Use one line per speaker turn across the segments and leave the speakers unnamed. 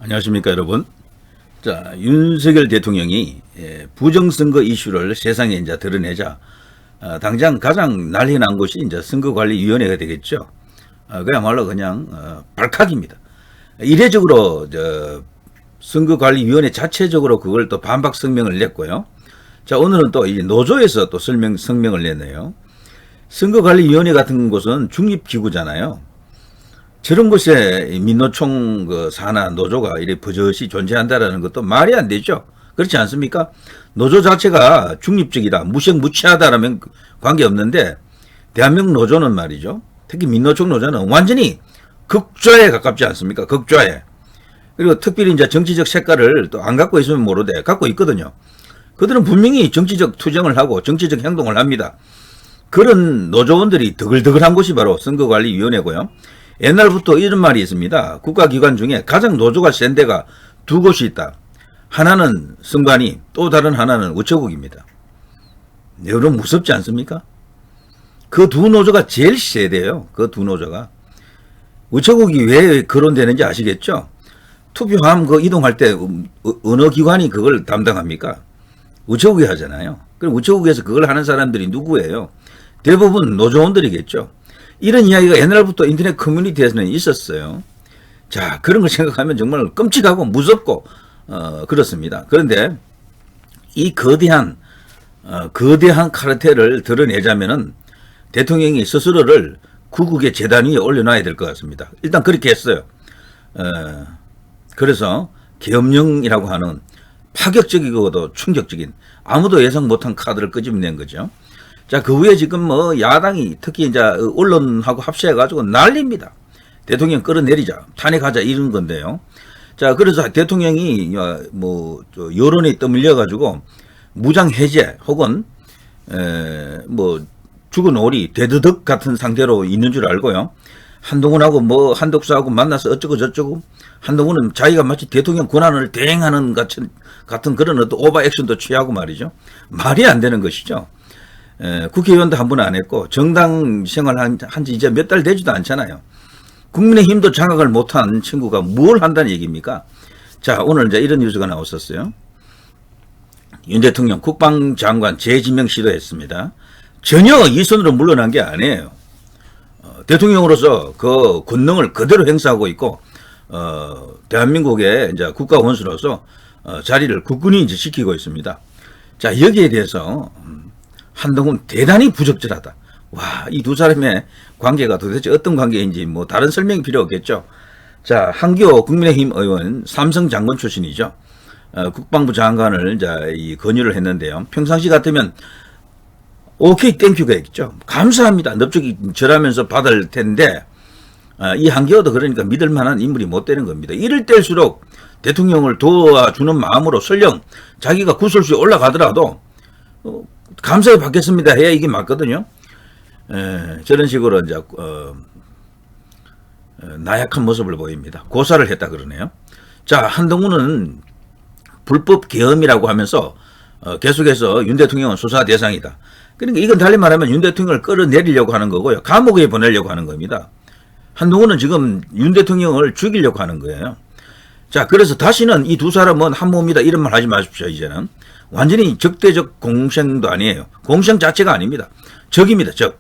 안녕하십니까 여러분. 자, 윤석열 대통령이 부정선거 이슈를 세상에 이제 드러내자 당장 가장 난리 난 것이 이제 선거관리위원회가 되겠죠. 그야말로 그냥 발칵입니다. 이례적으로 선거관리위원회 자체적으로 그걸 또 반박 성명을 냈고요. 자, 오늘은 또 이 노조에서 또 성명을 냈네요. 선거관리위원회 같은 곳은 중립기구잖아요. 저런 곳에 민노총 산하 노조가 이렇게 버젓이 존재한다라는 것도 말이 안 되죠. 그렇지 않습니까? 노조 자체가 중립적이다, 무색무취하다라면 관계없는데 대한민국 노조는 말이죠. 특히 민노총 노조는 완전히 극좌에 가깝지 않습니까? 극좌에. 그리고 특별히 이제 정치적 색깔을 또 안 갖고 있으면 모르되 갖고 있거든요. 그들은 분명히 정치적 투쟁을 하고 정치적 행동을 합니다. 그런 노조원들이 드글드글한 곳이 바로 선거관리위원회고요. 옛날부터 이런 말이 있습니다. 국가기관 중에 가장 노조가 센 데가 두 곳이 있다. 하나는 선관위, 또 다른 하나는 우체국입니다. 여러분 무섭지 않습니까? 그 두 노조가 제일 세대요. 그 두 노조가. 우체국이 왜 거론되는지 아시겠죠? 투표함 이동할 때 어느 기관이 그걸 담당합니까? 우체국이 하잖아요. 그럼 우체국에서 그걸 하는 사람들이 누구예요? 대부분 노조원들이겠죠. 이런 이야기가 옛날부터 인터넷 커뮤니티에서는 있었어요. 자, 그런 걸 생각하면 정말 끔찍하고 무섭고 그렇습니다. 그런데 이 거대한 카르텔을 드러내자면은 대통령이 스스로를 구국의 재단 위에 올려놔야 될 것 같습니다. 일단 그렇게 했어요. 그래서 계엄령이라고 하는 파격적이고도 충격적인 아무도 예상 못한 카드를 끄집어낸 거죠. 자, 그 후에 지금 야당이 특히 이제 언론하고 합세해가지고 난립니다. 대통령 끌어내리자, 탄핵하자 이런 건데요. 자, 그래서 대통령이 여론에 떠밀려가지고 무장 해제 혹은 죽은 오리, 대드덕 같은 상태로 있는 줄 알고요. 한동훈하고 한덕수하고 만나서 어쩌고 저쩌고 한동훈은 자기가 마치 대통령 권한을 대행하는 같은 그런 어떤 오버 액션도 취하고 말이죠. 말이 안 되는 것이죠. 국회의원도 한 번 안 했고 정당 생활 한지 이제 몇 달 되지도 않잖아요. 국민의힘도 장악을 못한 친구가 뭘 한다는 얘기입니까? 자, 오늘 이제 이런 뉴스가 나왔었어요. 윤 대통령 국방장관 재지명 시도했습니다. 전혀 이 손으로 물러난 게 아니에요. 대통령으로서 그 권능을 그대로 행사하고 있고 대한민국의 이제 국가 원수로서 자리를 굳건히 이제 지키고 있습니다. 자, 여기에 대해서 한동훈 대단히 부적절하다. 와, 이 두 사람의 관계가 도대체 어떤 관계인지 다른 설명이 필요 없겠죠. 자, 한기호 국민의힘 의원 삼성 장관 출신이죠. 국방부 장관을 이제 건의를 했는데요. 평상시 같으면 오케이 땡큐가 있죠. 감사합니다. 넙죽이 절하면서 받을 텐데 이 한기호도 그러니까 믿을 만한 인물이 못 되는 겁니다. 이럴 때일수록 대통령을 도와주는 마음으로 설령 자기가 구설수에 올라가더라도 감사히 받겠습니다 해야 이게 맞거든요. 저런 식으로 이제 나약한 모습을 보입니다. 고사를 했다 그러네요. 자, 한동훈은 불법 계엄이라고 하면서 계속해서 윤 대통령은 수사 대상이다. 그러니까 이건 달리 말하면 윤 대통령을 끌어내리려고 하는 거고요. 감옥에 보내려고 하는 겁니다. 한동훈은 지금 윤 대통령을 죽이려고 하는 거예요. 자, 그래서 다시는 이 두 사람은 한 몸이다 이런 말 하지 마십시오. 이제는 완전히 적대적 공생도 아니에요. 공생 자체가 아닙니다. 적입니다. 적.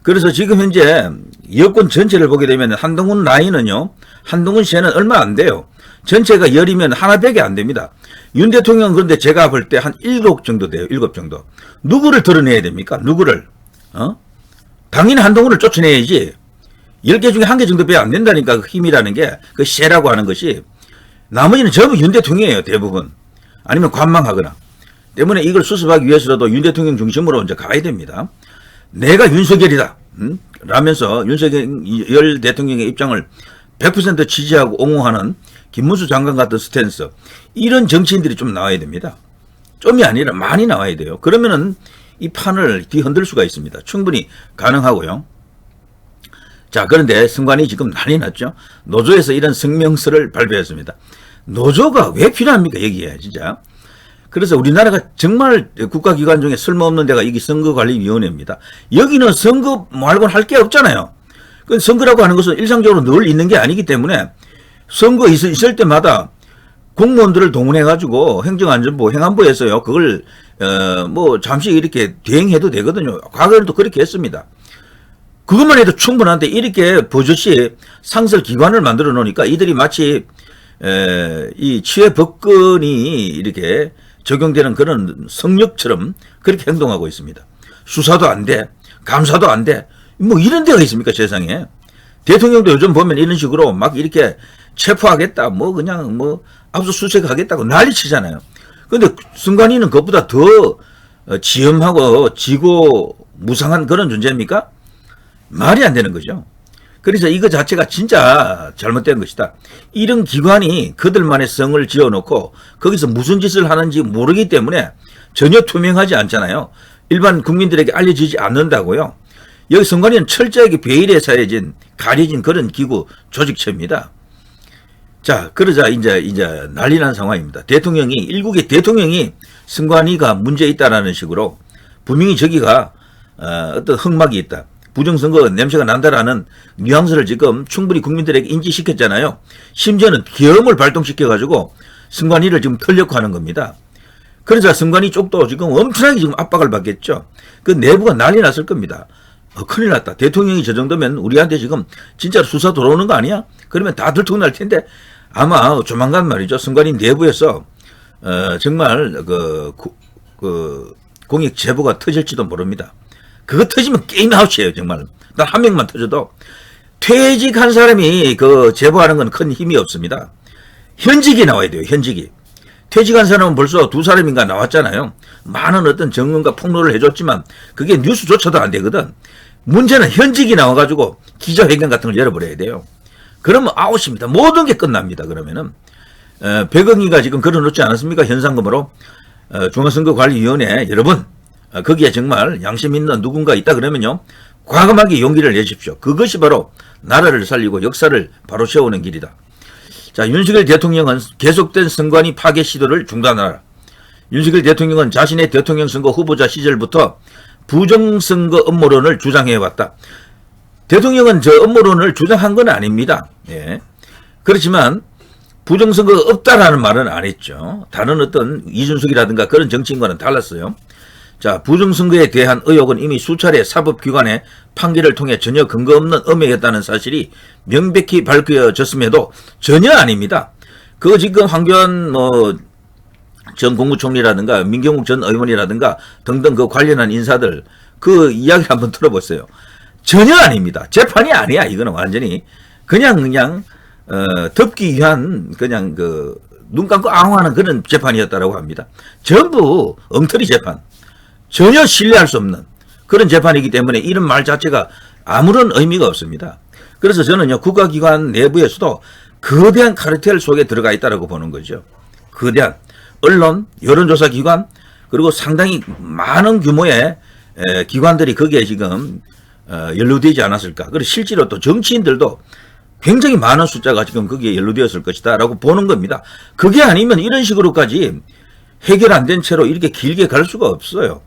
그래서 지금 현재 여권 전체를 보게 되면 한동훈 라인은요. 한동훈 세는 얼마 안 돼요. 전체가 10이면 하나밖에 안 됩니다. 윤 대통령은 그런데 제가 볼 때 한 7 정도 돼요. 7 정도. 누구를 드러내야 됩니까? 누구를? 당연히 한동훈을 쫓아내야지. 10개 중에 1개 정도밖에 안 된다니까. 그 힘이라는 게 그 세라고 하는 것이. 나머지는 전부 윤 대통령이에요. 대부분. 아니면 관망하거나. 때문에 이걸 수습하기 위해서라도 윤 대통령 중심으로 이제 가야 됩니다. 내가 윤석열이다. 라면서 윤석열 대통령의 입장을 100% 지지하고 옹호하는 김문수 장관 같은 스탠스. 이런 정치인들이 좀 나와야 됩니다. 좀이 아니라 많이 나와야 돼요. 그러면은 이 판을 뒤흔들 수가 있습니다. 충분히 가능하고요. 자, 그런데 선관위 지금 난리 났죠. 노조에서 이런 성명서를 발표했습니다. 노조가 왜 필요합니까? 여기에 진짜. 그래서 우리나라가 정말 국가기관 중에 쓸모없는 데가 이게 선거관리위원회입니다. 여기는 선거 말고는 할 게 없잖아요. 그 선거라고 하는 것은 일상적으로 늘 있는 게 아니기 때문에 선거 있을 때마다 공무원들을 동원해가지고 행정안전부, 행안부에서요, 그걸, 뭐, 잠시 이렇게 대행해도 되거든요. 과거에도 그렇게 했습니다. 그것만 해도 충분한데, 이렇게 버젓이 상설기관을 만들어 놓으니까 이들이 마치, 이 치외법권이 이렇게 적용되는 그런 성역처럼 그렇게 행동하고 있습니다. 수사도 안 돼, 감사도 안 돼, 뭐 이런 데가 있습니까, 세상에. 대통령도 요즘 보면 이런 식으로 막 이렇게 체포하겠다, 뭐 그냥 뭐 압수수색하겠다고 난리 치잖아요. 근데 선관위는 그것보다 더 지엄하고 지고 무상한 그런 존재입니까? 말이 안 되는 거죠. 그래서 이거 자체가 진짜 잘못된 것이다. 이런 기관이 그들만의 성을 지어놓고 거기서 무슨 짓을 하는지 모르기 때문에 전혀 투명하지 않잖아요. 일반 국민들에게 알려지지 않는다고요. 여기 선관위는 철저하게 베일에 사여진 가려진 그런 기구 조직체입니다. 자, 그러자 이제 난리 난 상황입니다. 대통령이, 일국의 대통령이 선관위가 문제 있다라는 식으로 분명히 저기가 어떤 흑막이 있다, 부정선거 냄새가 난다라는 뉘앙스를 지금 충분히 국민들에게 인지시켰잖아요. 심지어는 계엄을 발동시켜가지고 선관위를 지금 털려고 하는 겁니다. 그러자 선관위 쪽도 지금 엄청나게 지금 압박을 받겠죠. 그 내부가 난리 났을 겁니다. 큰일 났다. 대통령이 저 정도면 우리한테 지금 진짜로 수사 들어오는 거 아니야? 그러면 다 들통날 텐데 아마 조만간 말이죠. 선관위 내부에서 정말 공익 제보가 터질지도 모릅니다. 그거 터지면 게임 아웃이에요, 정말. 단 한 명만 터져도. 퇴직한 사람이 그 제보하는 건 큰 힘이 없습니다. 현직이 나와야 돼요, 현직이. 퇴직한 사람은 벌써 2사람인가 나왔잖아요. 많은 어떤 정론과 폭로를 해줬지만 그게 뉴스조차도 안 되거든. 문제는 현직이 나와가지고 기자회견 같은 걸 열어버려야 돼요. 그러면 아웃입니다. 모든 게 끝납니다, 그러면은. 백억이가 지금 걸어놓지 않았습니까? 현상금으로. 중앙선거관리위원회 여러분, 거기에 정말 양심 있는 누군가 있다 그러면요, 과감하게 용기를 내십시오. 그것이 바로 나라를 살리고 역사를 바로 세우는 길이다. 자, 윤석열 대통령은 계속된 선관위 파괴 시도를 중단하라. 윤석열 대통령은 자신의 대통령 선거 후보자 시절부터 부정선거 음모론을 주장해왔다. 대통령은 저 음모론을 주장한 건 아닙니다. 예. 그렇지만 부정선거가 없다라는 말은 안 했죠. 다른 어떤 이준석이라든가 그런 정치인과는 달랐어요. 자, 부정선거에 대한 의혹은 이미 수차례 사법기관의 판결을 통해 전혀 근거 없는 음해였다는 사실이 명백히 밝혀졌음에도 전혀 아닙니다. 그거 지금 황교안 전 국무총리라든가 민경욱 전 의원이라든가 등등 그 관련한 인사들 그 이야기 한번 들어보세요. 전혀 아닙니다. 재판이 아니야. 이거는 완전히 그냥 덮기 위한 그냥 눈 감고 앙호하는 그런 재판이었다라고 합니다. 전부 엉터리 재판. 전혀 신뢰할 수 없는 그런 재판이기 때문에 이런 말 자체가 아무런 의미가 없습니다. 그래서 저는요, 국가기관 내부에서도 거대한 카르텔 속에 들어가 있다고 보는 거죠. 거대한 언론, 여론조사기관, 그리고 상당히 많은 규모의 기관들이 거기에 지금 연루되지 않았을까. 그리고 실제로 또 정치인들도 굉장히 많은 숫자가 지금 거기에 연루되었을 것이다 라고 보는 겁니다. 그게 아니면 이런 식으로까지 해결 안 된 채로 이렇게 길게 갈 수가 없어요.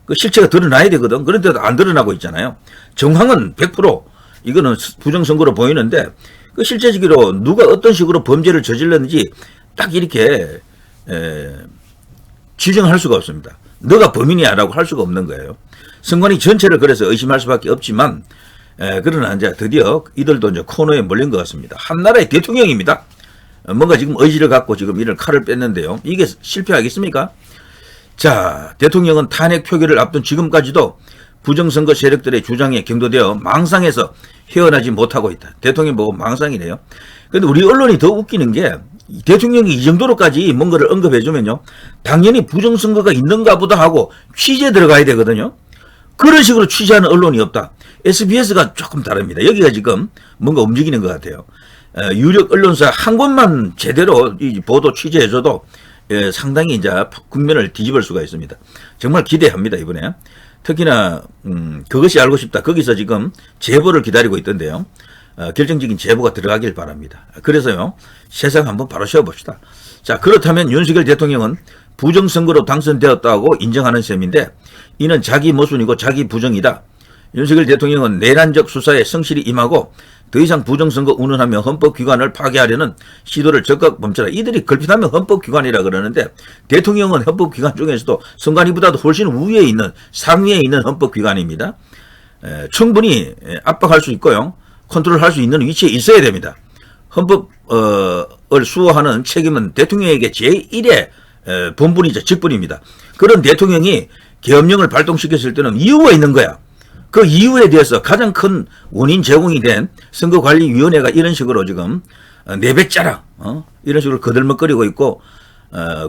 그 실체가 드러나야 되거든. 그런데도 안 드러나고 있잖아요. 정황은 100% 이거는 부정선거로 보이는데 그 실제적으로 누가 어떤 식으로 범죄를 저질렀는지 딱 이렇게 지정할 수가 없습니다. 너가 범인이야 라고 할 수가 없는 거예요. 선관위 전체를 그래서 의심할 수밖에 없지만 그러나 이제 드디어 이들도 이제 코너에 몰린 것 같습니다. 한 나라의 대통령입니다. 뭔가 지금 의지를 갖고 지금 이를 칼을 뺐는데요. 이게 실패하겠습니까? 자, 대통령은 탄핵 표결을 앞둔 지금까지도 부정선거 세력들의 주장에 경도되어 망상에서 헤어나지 못하고 있다. 대통령 보고 망상이래요. 근데 우리 언론이 더 웃기는 게 대통령이 이 정도로까지 뭔가를 언급해주면요, 당연히 부정선거가 있는가 보다 하고 취재 들어가야 되거든요. 그런 식으로 취재하는 언론이 없다. SBS가 조금 다릅니다. 여기가 지금 뭔가 움직이는 것 같아요. 유력 언론사 한 곳만 제대로 이 보도 취재해줘도 상당히 이제 국면을 뒤집을 수가 있습니다. 정말 기대합니다, 이번에. 특히나 그것이 알고 싶다. 거기서 지금 제보를 기다리고 있던데요. 결정적인 제보가 들어가길 바랍니다. 그래서요, 세상 한번 바로 세워봅시다. 자, 그렇다면 윤석열 대통령은 부정선거로 당선되었다고 인정하는 셈인데 이는 자기 모순이고 자기 부정이다. 윤석열 대통령은 내란적 수사에 성실히 임하고 더 이상 부정선거 운운하며 헌법기관을 파괴하려는 시도를 적극 멈춰라. 이들이 걸핏하면 헌법기관이라 그러는데 대통령은 헌법기관 중에서도 선관위보다도 훨씬 우위에 있는 상위에 있는 헌법기관입니다. 충분히 압박할 수 있고요. 컨트롤할 수 있는 위치에 있어야 됩니다. 헌법을 수호하는 책임은 대통령에게 제1의 본분이자 직분입니다. 그런 대통령이 계엄령을 발동시켰을 때는 이유가 있는 거야. 그 이유에 대해서 가장 큰 원인 제공이 된 선거관리위원회가 이런 식으로 지금 내뱉자라 이런 식으로 거들먹거리고 있고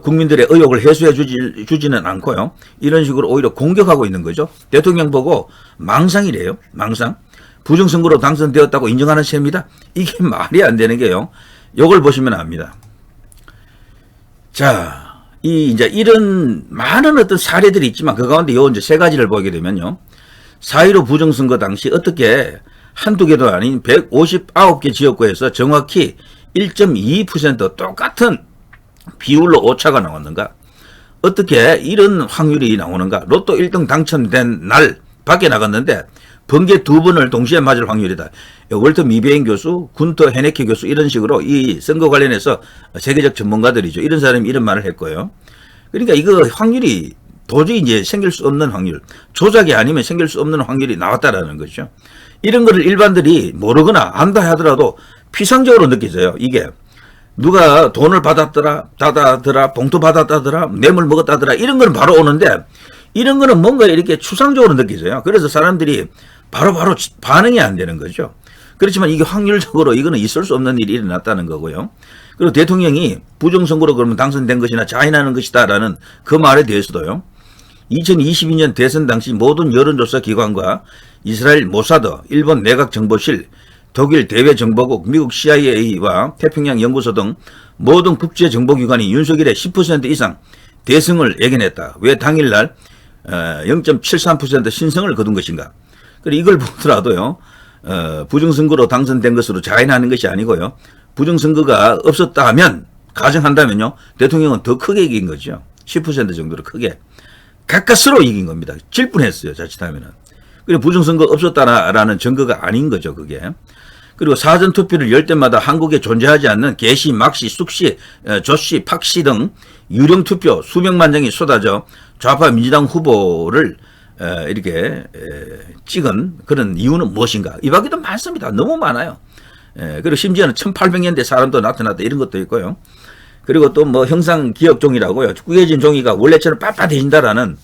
국민들의 의혹을 해소해 주지는 않고요. 이런 식으로 오히려 공격하고 있는 거죠. 대통령 보고 망상이래요. 망상. 부정선거로 당선되었다고 인정하는 셈이다. 이게 말이 안 되는 게요. 요걸 보시면 압니다. 자, 이제 이런 많은 어떤 사례들이 있지만 그 가운데 요 이제 세 가지를 보게 되면요. 4.15 부정선거 당시 어떻게 한두 개도 아닌 159개 지역구에서 정확히 1.2% 똑같은 비율로 오차가 나왔는가? 어떻게 이런 확률이 나오는가? 로또 1등 당첨된 날 밖에 나갔는데 번개 2번을 동시에 맞을 확률이다. 월터 미베인 교수, 군터 헤네케 교수 이런 식으로 이 선거 관련해서 세계적 전문가들이죠. 이런 사람이 이런 말을 했고요. 그러니까 이거 확률이 도저히 이제 생길 수 없는 확률, 조작이 아니면 생길 수 없는 확률이 나왔다라는 거죠. 이런 거를 일반들이 모르거나 안다 하더라도 피상적으로 느껴져요. 이게 누가 돈을 받았더라, 봉투 받았다더라, 뇌물 먹었다더라 이런 거는 바로 오는데 이런 거는 뭔가 이렇게 추상적으로 느껴져요. 그래서 사람들이 바로 반응이 안 되는 거죠. 그렇지만 이게 확률적으로 이거는 있을 수 없는 일이 일어났다는 거고요. 그리고 대통령이 부정선거로 그러면 당선된 것이나 자인하는 것이다라는 그 말에 대해서도요. 2022년 대선 당시 모든 여론조사 기관과 이스라엘 모사드, 일본 내각정보실, 독일 대외정보국, 미국 CIA와 태평양 연구소 등 모든 국제정보기관이 윤석열의 10% 이상 대승을 예견했다. 왜 당일날 0.73% 신성을 거둔 것인가? 그리고 이걸 보더라도요. 부정선거로 당선된 것으로 자인하는 것이 아니고요. 부정선거가 없었다면 가정한다면요. 대통령은 더 크게 이긴 거죠. 10% 정도로 크게. 가까스로 이긴 겁니다. 질 뻔했어요. 자칫하면은. 그리고 부정선거 없었다라는 증거가 아닌 거죠. 그게. 그리고 사전투표를 열 때마다 한국에 존재하지 않는 개시, 막시, 쑥시, 조시, 팍시 등 유령투표 수백만 장이 쏟아져 좌파 민주당 후보를 이렇게 찍은 그런 이유는 무엇인가? 이 밖에도 많습니다. 너무 많아요. 그리고 심지어는 1800년대 사람도 나타났다 이런 것도 있고요. 그리고 또 뭐 형상기억종이라고요. 구겨진 종이가 원래처럼 빳빳해진다라는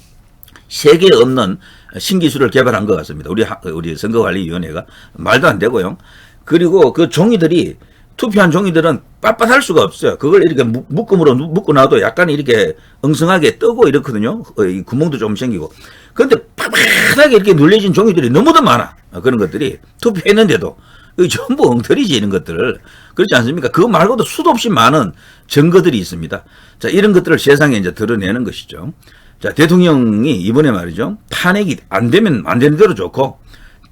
세계에 없는 신기술을 개발한 것 같습니다. 우리 선거관리위원회가 말도 안 되고요. 그리고 그 종이들이 투표한 종이들은 빳빳할 수가 없어요. 그걸 이렇게 묶음으로 묶어놔도 약간 이렇게 엉성하게 뜨고 이렇거든요. 구멍도 좀 생기고. 그런데 빳빳하게 이렇게 눌려진 종이들이 너무도 많아. 그런 것들이 투표했는데도 전부 엉터리지 이런 것들을. 그렇지 않습니까? 그거 말고도 수도 없이 많은 증거들이 있습니다. 자, 이런 것들을 세상에 이제 드러내는 것이죠. 자, 대통령이 이번에 말이죠. 탄핵이 안 되면 안 되는 대로 좋고,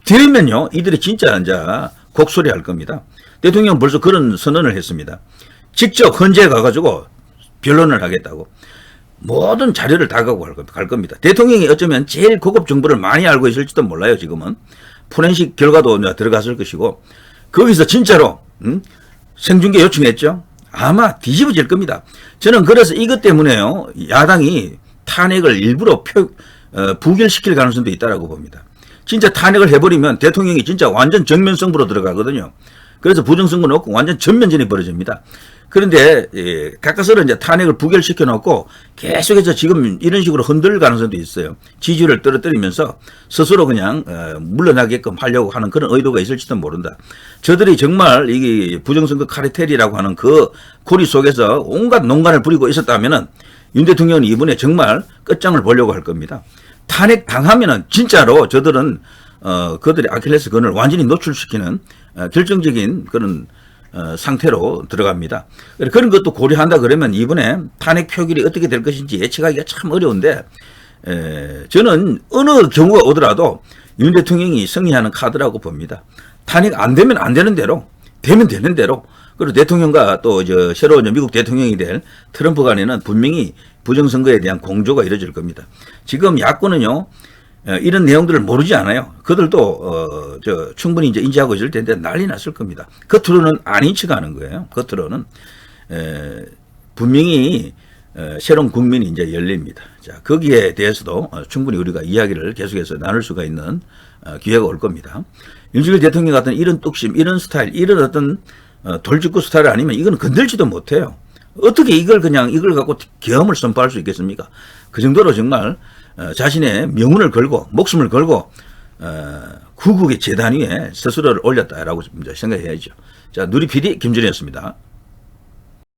되면요, 이들이 진짜 이제 곡소리 할 겁니다. 대통령은 벌써 그런 선언을 했습니다. 직접 헌재에 가가지고 변론을 하겠다고. 모든 자료를 다 갖고 갈 겁니다. 대통령이 어쩌면 제일 고급 정보를 많이 알고 있을지도 몰라요, 지금은. 포렌식 결과도 들어갔을 것이고, 거기서 진짜로, 생중계 요청했죠? 아마 뒤집어질 겁니다. 저는 그래서 이것 때문에요, 야당이 탄핵을 일부러 부결시킬 가능성도 있다라고 봅니다. 진짜 탄핵을 해버리면 대통령이 진짜 완전 정면승부로 들어가거든요. 그래서 부정선거 놓고 완전 전면전이 벌어집니다. 그런데 가까스로 이제 탄핵을 부결시켜 놓고 계속해서 지금 이런 식으로 흔들 가능성도 있어요. 지지율을 떨어뜨리면서 스스로 그냥 물러나게끔 하려고 하는 그런 의도가 있을지도 모른다. 저들이 정말 이 부정선거 카르텔이라고 하는 그 고리 속에서 온갖 농간을 부리고 있었다면은 윤 대통령은 이번에 정말 끝장을 보려고 할 겁니다. 탄핵 당하면은 진짜로 저들은 그들의 아킬레스건을 완전히 노출시키는 결정적인 그런 상태로 들어갑니다. 그런 것도 고려한다 그러면 이번에 탄핵 표결이 어떻게 될 것인지 예측하기가 참 어려운데 저는 어느 경우가 오더라도 윤 대통령이 승리하는 카드라고 봅니다. 탄핵 안 되면 안 되는 대로, 되면 되는 대로. 그리고 대통령과 또 새로운 미국 대통령이 될 트럼프 간에는 분명히 부정선거에 대한 공조가 이루어질 겁니다. 지금 야권은요, 이런 내용들을 모르지 않아요. 그들도 충분히 이제 인지하고 있을 텐데 난리 났을 겁니다. 겉으로는 아닌 척하는 거예요. 겉으로는 분명히 새로운 국민이 이제 열립니다. 자, 거기에 대해서도 충분히 우리가 이야기를 계속해서 나눌 수가 있는 기회가 올 겁니다. 윤석열 대통령 같은 이런 뚝심, 이런 스타일, 이런 어떤 돌직구 스타일 아니면 이건 건들지도 못해요. 어떻게 이걸 갖고 계엄을 선포할 수 있겠습니까? 그 정도로 정말 자신의 명운을 걸고 목숨을 걸고 구국의 재단 위에 스스로를 올렸다라고 생각해야죠. 자, 누리 PD 김준이었습니다.